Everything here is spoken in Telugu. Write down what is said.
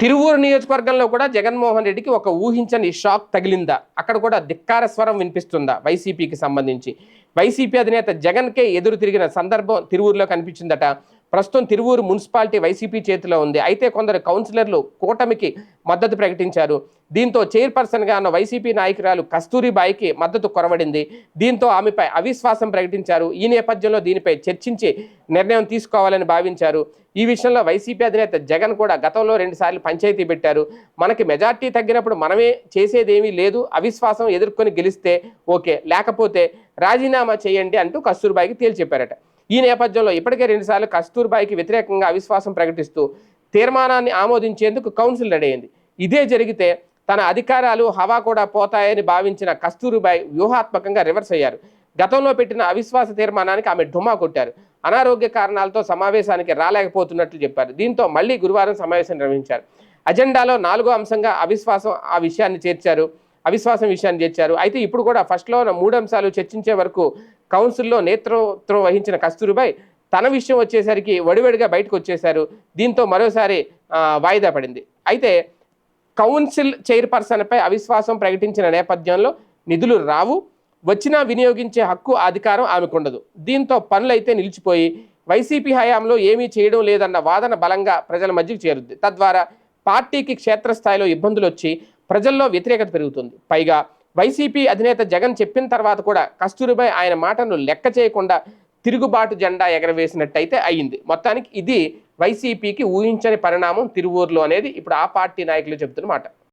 తిరువూరు నియోజకవర్గంలో కూడా జగన్మోహన్ రెడ్డికి ఒక ఊహించని షాక్ తగిలిందా? అక్కడ కూడా ధిక్కార స్వరం వినిపిస్తుందా వైసీపీకి సంబంధించి? వైసీపీ అధినేత జగన్కే ఎదురు తిరిగిన సందర్భం తిరువూరులో కనిపించిందట. ప్రస్తుతం తిరువూరు మున్సిపాలిటీ వైసీపీ చేతిలో ఉంది. అయితే కొందరు కౌన్సిలర్లు కూటమికి మద్దతు ప్రకటించారు. దీంతో చైర్పర్సన్గా ఉన్న వైసీపీ నాయకురాలు కస్తూరిబాయికి మద్దతు కొరవడింది. దీంతో ఆమెపై అవిశ్వాసం ప్రకటించారు. ఈ నేపథ్యంలో దీనిపై చర్చించి నిర్ణయం తీసుకోవాలని భావించారు. ఈ విషయంలో వైసీపీ అధినేత జగన్ కూడా గతంలో 2 సార్లు పంచాయతీ పెట్టారు. మనకి మెజార్టీ తగ్గినప్పుడు మనమే చేసేదేమీ లేదు, అవిశ్వాసం ఎదుర్కొని గెలిస్తే ఓకే, లేకపోతే రాజీనామా చేయండి అంటూ కస్తూరిబాయికి తేల్చెప్పారట. ఈ నేపథ్యంలో ఇప్పటికే 2 సార్లు కస్తూరిబాయికి వ్యతిరేకంగా అవిశ్వాసం ప్రకటిస్తూ తీర్మానాన్ని ఆమోదించేందుకు కౌన్సిల్ రెడీ అయింది. ఇదే జరిగితే తన అధికారాలు హవా కూడా పోతాయని భావించిన కస్తూరిబాయి వ్యూహాత్మకంగా రివర్స్ అయ్యారు. గతంలో పెట్టిన అవిశ్వాస తీర్మానానికి ఆమె ఢుమా కొట్టారు. అనారోగ్య కారణాలతో సమావేశానికి రాలేకపోతున్నట్లు చెప్పారు. దీంతో మళ్ళీ గురువారం సమావేశం నిర్వహించారు. అజెండాలో 4వ అంశంగా అవిశ్వాసం విషయాన్ని చేర్చారు. అయితే ఇప్పుడు కూడా ఫస్ట్లో 3 అంశాలు చర్చించే వరకు కౌన్సిల్లో నేతృత్వం వహించిన కస్తూరిబాయి తన విషయం వచ్చేసరికి వడివడిగా బయటకు వచ్చేశారు. దీంతో మరోసారి వాయిదా పడింది. అయితే కౌన్సిల్ చైర్పర్సన్పై అవిశ్వాసం ప్రకటించిన నేపథ్యంలో నిధులు రావు, వచ్చినా వినియోగించే హక్కు అధికారం ఆమెకుండదు. దీంతో పనులైతే నిలిచిపోయి వైసీపీ హయాంలో ఏమీ చేయడం లేదన్న వాదన బలంగా ప్రజల మధ్యకు చేరుద్ది. తద్వారా పార్టీకి క్షేత్రస్థాయిలో ఇబ్బందులు వచ్చి ప్రజల్లో వ్యతిరేకత పెరుగుతుంది. పైగా వైసీపీ అధినేత జగన్ చెప్పిన తర్వాత కూడా కస్తూరిబాయి ఆయన మాటను లెక్క చేయకుండా తిరుగుబాటు జెండా ఎగరవేసినట్టయితే అయ్యింది. మొత్తానికి ఇది వైసీపీకి ఊహించని పరిణామం తిరువూరులో అనేది ఇప్పుడు ఆ పార్టీ నాయకులు చెబుతున్న మాట.